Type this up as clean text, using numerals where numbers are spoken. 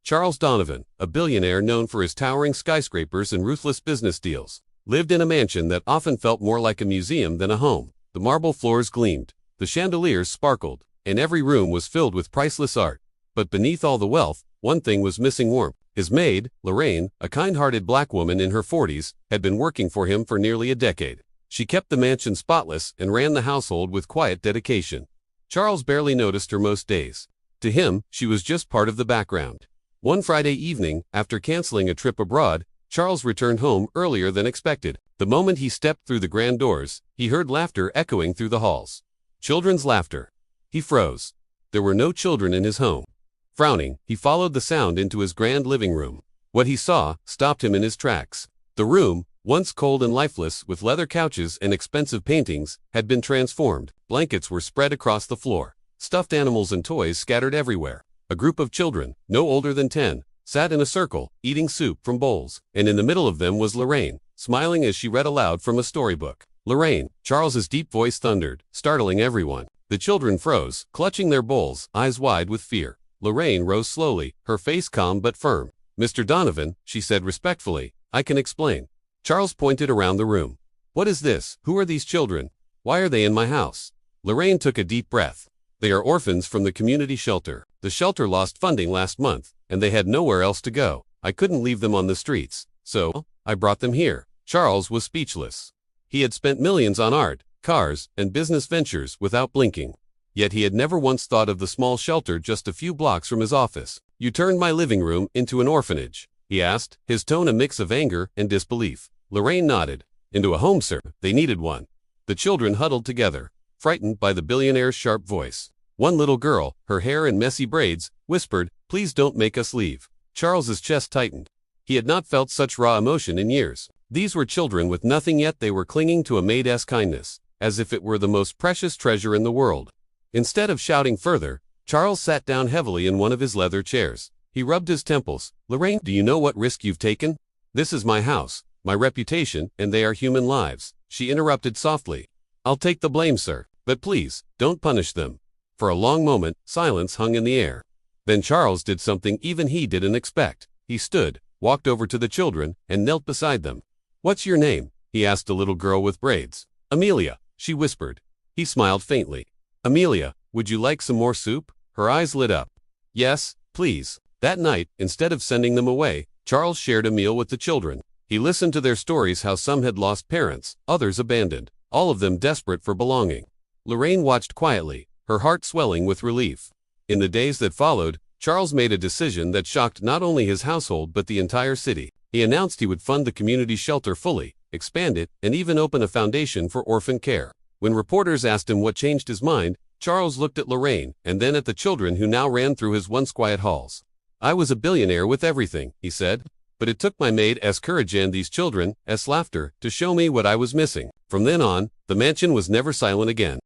Charles Donovan, a billionaire known for his towering skyscrapers and ruthless business deals, lived in a mansion that often felt more like a museum than a home. The marble floors gleamed, the chandeliers sparkled, and every room was filled with priceless art. But beneath all the wealth, one thing was missing: warmth. His maid, Lorraine, a kind-hearted black woman in her 40s, had been working for him for nearly a decade. She kept the mansion spotless and ran the household with quiet dedication. Charles barely noticed her most days. To him, she was just part of the background. One Friday evening, after canceling a trip abroad, Charles returned home earlier than expected. The moment he stepped through the grand doors, he heard laughter echoing through the halls. Children's laughter. He froze. There were no children in his home. Frowning, he followed the sound into his grand living room. What he saw stopped him in his tracks. The room, once cold and lifeless with leather couches and expensive paintings, had been transformed. Blankets were spread across the floor. Stuffed animals and toys scattered everywhere. A group of children, no older than 10, sat in a circle, eating soup from bowls, and in the middle of them was Lorraine, smiling as she read aloud from a storybook. "Lorraine," Charles's deep voice thundered, startling everyone. The children froze, clutching their bowls, eyes wide with fear. Lorraine rose slowly, her face calm but firm. "Mr. Donovan," she said respectfully, "I can explain." Charles pointed around the room. "What is this? Who are these children? Why are they in my house?" Lorraine took a deep breath. "They are orphans from the community shelter. The shelter lost funding last month, and they had nowhere else to go. I couldn't leave them on the streets, so I brought them here." Charles was speechless. He had spent millions on art, cars, and business ventures without blinking. Yet he had never once thought of the small shelter just a few blocks from his office. "You turned my living room into an orphanage?" he asked, his tone a mix of anger and disbelief. Lorraine nodded. "Into a home, sir. They needed one." The children huddled together, frightened by the billionaire's sharp voice. One little girl, her hair in messy braids, whispered, "Please don't make us leave." Charles's chest tightened. He had not felt such raw emotion in years. These were children with nothing, yet they were clinging to a maid's kindness, as if it were the most precious treasure in the world. Instead of shouting further, Charles sat down heavily in one of his leather chairs. He rubbed his temples. "Lorraine, do you know what risk you've taken? This is my house, my reputation, and they are human lives." She interrupted softly. "I'll take the blame, sir, but please, don't punish them." For a long moment, silence hung in the air. Then Charles did something even he didn't expect. He stood, walked over to the children, and knelt beside them. "What's your name?" he asked a little girl with braids. "Amelia," she whispered. He smiled faintly. "Amelia, would you like some more soup?" Her eyes lit up. "Yes, please." That night, instead of sending them away, Charles shared a meal with the children. He listened to their stories, how some had lost parents, others abandoned, all of them desperate for belonging. Lorraine watched quietly, her heart swelling with relief. In the days that followed, Charles made a decision that shocked not only his household but the entire city. He announced he would fund the community shelter fully, expand it, and even open a foundation for orphan care. When reporters asked him what changed his mind, Charles looked at Lorraine and then at the children who now ran through his once quiet halls. "I was a billionaire with everything," he said, "but it took my maid's courage and these children's laughter to show me what I was missing." From then on, the mansion was never silent again.